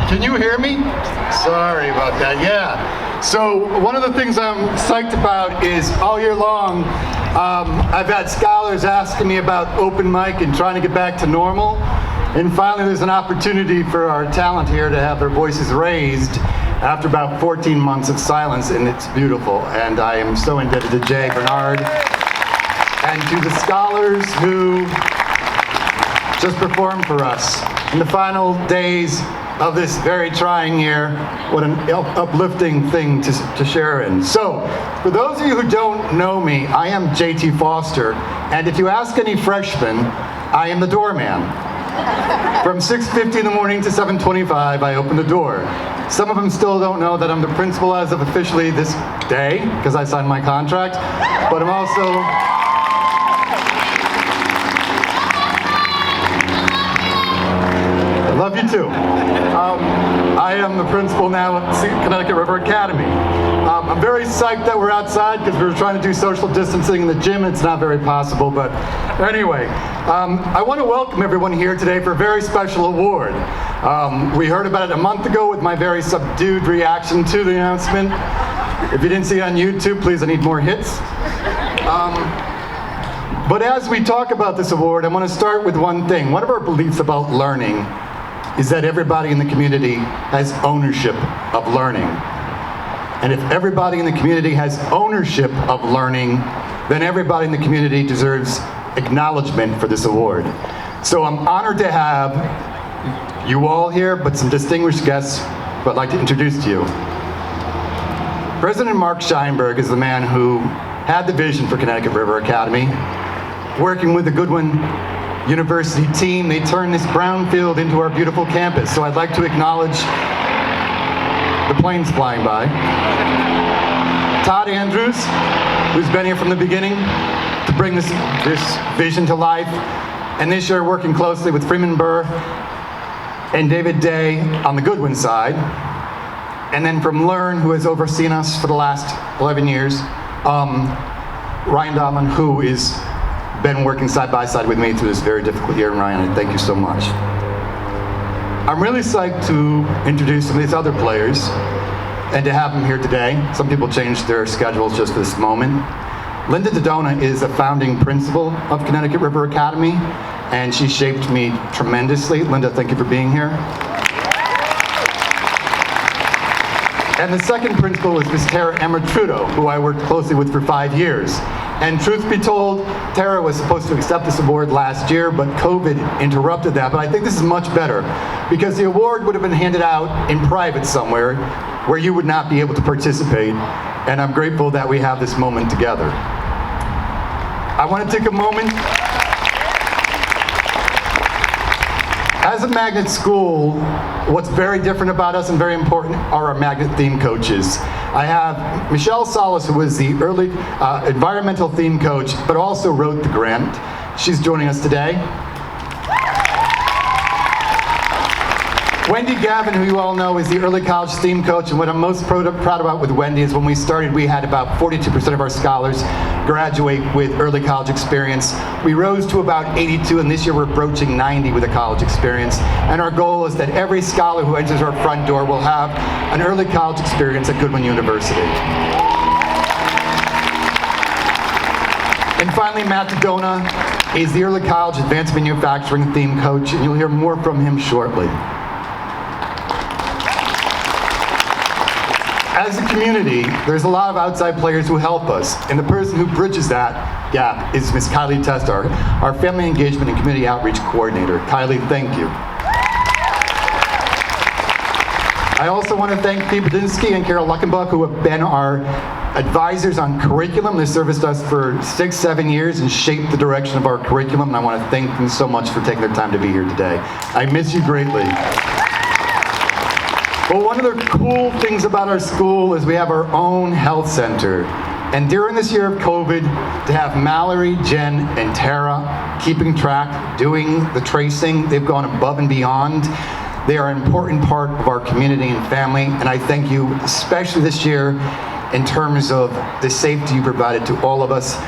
Can you hear me? Sorry about that, yeah. So one of the things I'm psyched about is all year long, I've had scholars asking me about open mic and trying to get back to normal. And finally there's an opportunity for our talent here to have their voices raised after about 14 months of silence, and it's beautiful. And I am so indebted to Jay Bernard and to the scholars who just performed for us in the final days of this very trying year. What an uplifting thing to share in. So, for those of you who don't know me, I am JT Foster, and if you ask any freshmen, I am the doorman. From 6:50 in the morning to 7:25, I open the door. Some of them still don't know that I'm the principal as of officially this day, because I signed my contract, but I'm also love you too. I am the principal now at Connecticut River Academy. I'm very psyched that we're outside because we were trying to do social distancing in the gym and it's not very possible, but anyway. I want to welcome everyone here today for a very special award. We heard about it a month ago with my very subdued reaction to the announcement. If you didn't see it on YouTube, please, I need more hits. But as we talk about this award, I want to start with one thing. One of our beliefs about learning is that everybody in the community has ownership of learning. And if everybody in the community has ownership of learning, then everybody in the community deserves acknowledgement for this award. So I'm honored to have you all here, but some distinguished guests who I'd like to introduce to you. President Mark Scheinberg is the man who had the vision for Connecticut River Academy. Working with the Goodwin University team, they turned this brownfield into our beautiful campus. So I'd like to acknowledge the planes flying by. Todd Andrews, who's been here from the beginning to bring this vision to life. And this year working closely with Freeman Burr and David Day on the Goodwin side. And then from Learn, who has overseen us for the last 11 years, Ryan Donlan, who is been working side by side with me through this very difficult year. And Ryan, thank you so much. I'm really psyched to introduce some of these other players and to have them here today. Some people changed their schedules just for this moment. Linda Dodona is a founding principal of Connecticut River Academy, and she shaped me tremendously. Linda, thank you for being here. And the second principal is Ms. Tara Emertrudo, who I worked closely with for 5 years. And truth be told, Tara was supposed to accept this award last year, but COVID interrupted that. But I think this is much better, because the award would have been handed out in private somewhere where you would not be able to participate. And I'm grateful that we have this moment together. I want to take a moment. As a magnet school, what's very different about us and very important are our magnet theme coaches. I have Michelle Salas, who was the early environmental theme coach, but also wrote the grant. She's joining us today. Wendy Gavin, who you all know, is the early college theme coach, and what I'm most proud about with Wendy is when we started, we had about 42% of our scholars graduate with early college experience. We rose to about 82, and this year we're approaching 90 with a college experience. And our goal is that every scholar who enters our front door will have an early college experience at Goodwin University. And finally, Matt Dodona is the early college advanced manufacturing theme coach, and you'll hear more from him shortly. As a community, there's a lot of outside players who help us, and the person who bridges that gap is Ms. Kylie Testar, our Family Engagement and Community Outreach Coordinator. Kylie, thank you. I also want to thank Pete Bedinsky and Carol Luckenbach, who have been our advisors on curriculum. They serviced us for 6-7 years and shaped the direction of our curriculum, and I want to thank them so much for taking their time to be here today. I miss you greatly. Well, one of the cool things about our school is we have our own health center. And during this year of COVID, to have Mallory, Jen, and Tara keeping track, doing the tracing, they've gone above and beyond. They are an important part of our community and family, and I thank you, especially this year, in terms of the safety you provided to all of us.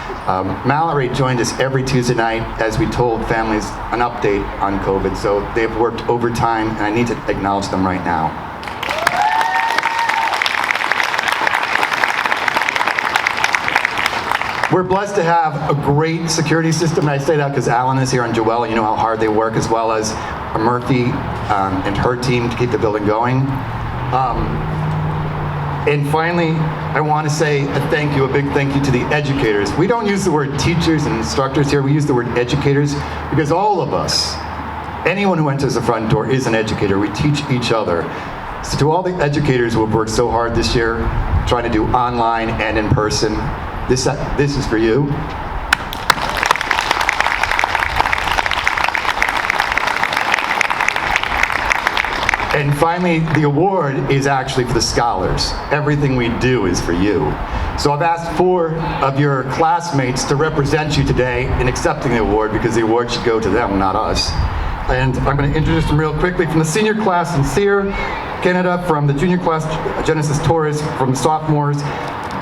Mallory joined us every Tuesday night as we told families an update on COVID, so they've worked overtime, and I need to acknowledge them right now. We're blessed to have a great security system, and I say that because Alan is here and Joelle, you know how hard they work, as well as Murphy and her team to keep the building going. And finally, I want to say a big thank you to the educators. We don't use the word teachers and instructors here, we use the word educators because all of us, anyone who enters the front door is an educator. We teach each other. So to all the educators who have worked so hard this year, trying to do online and in person, this is for you. And finally, the award is actually for the scholars. Everything we do is for you. So I've asked 4 of your classmates to represent you today in accepting the award because the award should go to them, not us. And I'm going to introduce them real quickly. From the senior class, Sincere Canada. From the junior class, Genesis Torres. From the sophomores,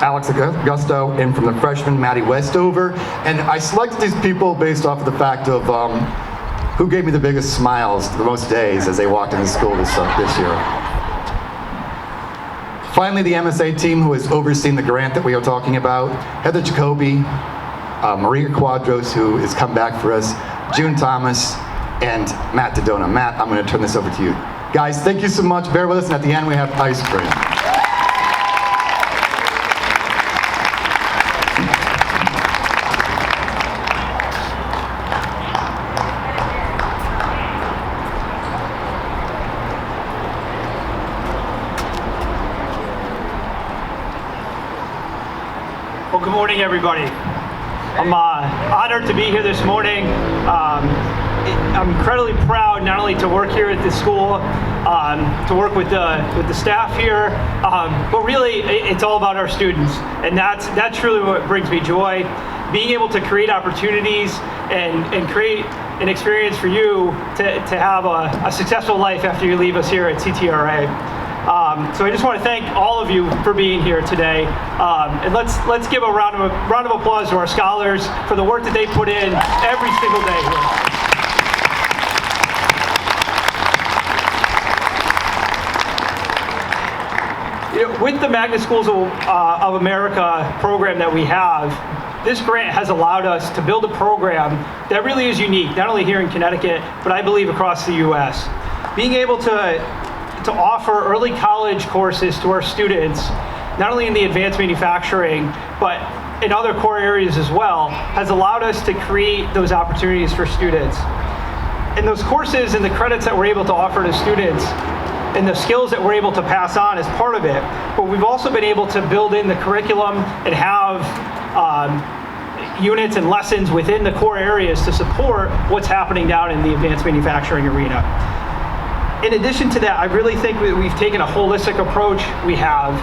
Alex Augusto, and from the freshman, Maddie Westover. And I selected these people based off of the fact of who gave me the biggest smiles the most days as they walked into school this year. Finally, the MSA team who has overseen the grant that we are talking about, Heather Jacoby, Maria Quadros, who has come back for us, June Thomas, and Matt Dodona. Matt, I'm going to turn this over to you. Guys, thank you so much. Bear with us, and at the end we have ice cream. Well, good morning, everybody. I'm honored to be here this morning. I'm incredibly proud not only to work here at the school, to work with the staff here, but really it's all about our students, and that's truly what brings me joy. Being able to create opportunities and create an experience for you to have a successful life after you leave us here at CTRA. So I just want to thank all of you for being here today, and let's give a round of applause to our scholars for the work that they put in every single day here. You know, with the Magnet Schools of America program that we have, this grant has allowed us to build a program that really is unique, not only here in Connecticut, but I believe across the U.S. Being able to offer early college courses to our students, not only in the advanced manufacturing, but in other core areas as well, has allowed us to create those opportunities for students. And those courses and the credits that we're able to offer to students and the skills that we're able to pass on is part of it. But we've also been able to build in the curriculum and have units and lessons within the core areas to support what's happening down in the advanced manufacturing arena. In addition to that, I really think we've taken a holistic approach. We have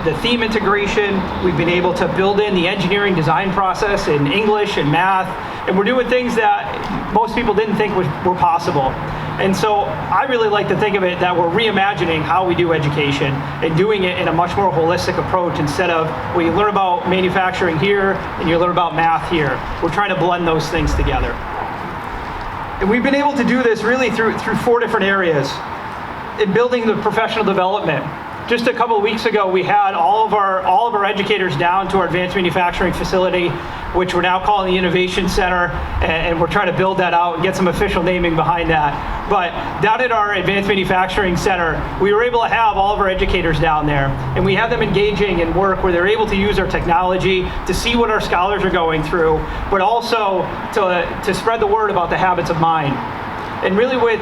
the theme integration. We've been able to build in the engineering design process in English and math, and we're doing things that most people didn't think were possible. And so I really like to think of it that we're reimagining how we do education and doing it in a much more holistic approach instead of, well, you learn about manufacturing here and you learn about math here. We're trying to blend those things together. And we've been able to do this really through 4 different areas. In building the professional development, just a couple of weeks ago, we had all of our educators down to our advanced manufacturing facility, which we're now calling the Innovation Center, and we're trying to build that out and get some official naming behind that. But down at our advanced manufacturing center, we were able to have all of our educators down there, and we have them engaging in work where they're able to use our technology to see what our scholars are going through, but also to spread the word about the habits of mind. And really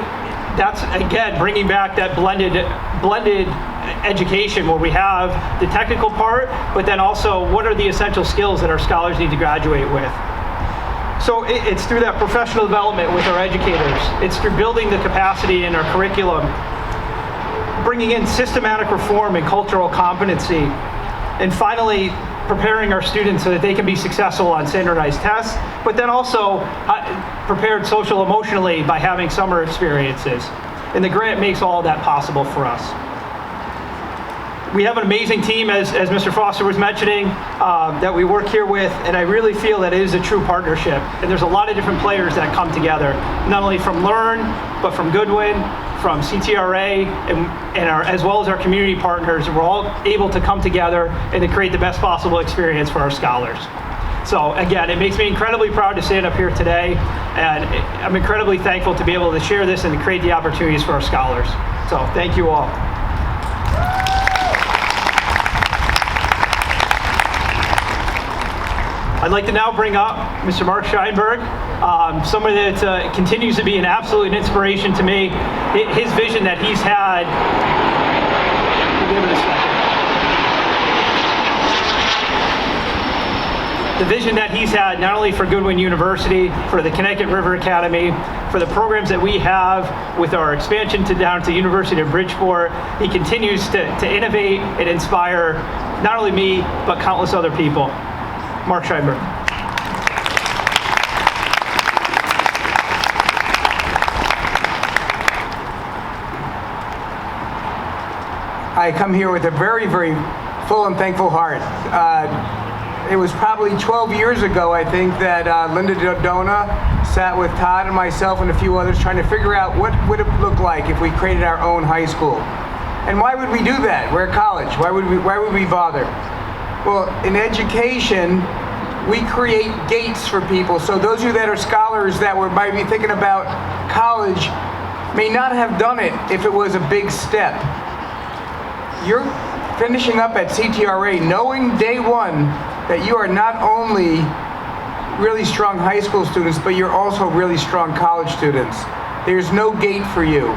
that's again bringing back that blended education where we have the technical part, but then also what are the essential skills that our scholars need to graduate with. So it's through that professional development with our educators. It's through building the capacity in our curriculum, bringing in systematic reform and cultural competency, and finally preparing our students so that they can be successful on standardized tests, but then also prepared social emotionally by having summer experiences. And the grant makes all of that possible for us. We have an amazing team, as Mr. Foster was mentioning, that we work here with, and I really feel that it is a true partnership. And there's a lot of different players that come together, not only from Learn, but from Goodwin, from CTRA, and as well as our community partners. We're all able to come together and to create the best possible experience for our scholars. So again, it makes me incredibly proud to stand up here today, and I'm incredibly thankful to be able to share this and to create the opportunities for our scholars. So thank you all. I'd like to now bring up Mr. Mark Scheinberg, somebody that continues to be an absolute inspiration to me. His vision that he's had, give it a second. The vision that he's had not only for Goodwin University, for the Connecticut River Academy, for the programs that we have with our expansion down to the University of Bridgeport, he continues to innovate and inspire not only me, but countless other people. Mark Scheinberg. I come here with a very, very full and thankful heart. It was probably 12 years ago, I think, that Linda Dodona sat with Todd and myself and a few others trying to figure out what would it look like if we created our own high school. And why would we do that? We're at college. Why would we bother? Well, in education, we create gates for people. So those of you that are scholars that might be thinking about college may not have done it if it was a big step. You're finishing up at CTRA knowing day one that you are not only really strong high school students, but you're also really strong college students. There's no gate for you.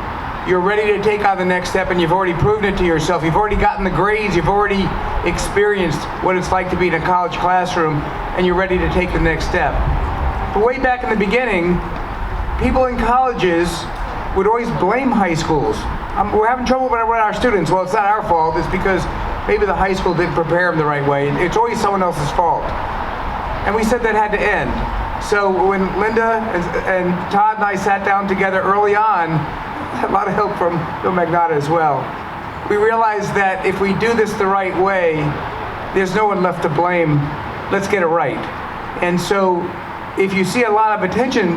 You're ready to take on the next step, and you've already proven it to yourself. You've already gotten the grades, you've already experienced what it's like to be in a college classroom, and you're ready to take the next step. But way back in the beginning, people in colleges would always blame high schools. We're having trouble with our students. Well, it's not our fault. It's because maybe the high school didn't prepare them the right way. It's always someone else's fault. And we said that had to end. So when Linda and Todd and I sat down together early on, a lot of help from Bill Magnotta as well, we realized that if we do this the right way, there's no one left to blame. Let's get it right. And so if you see a lot of attention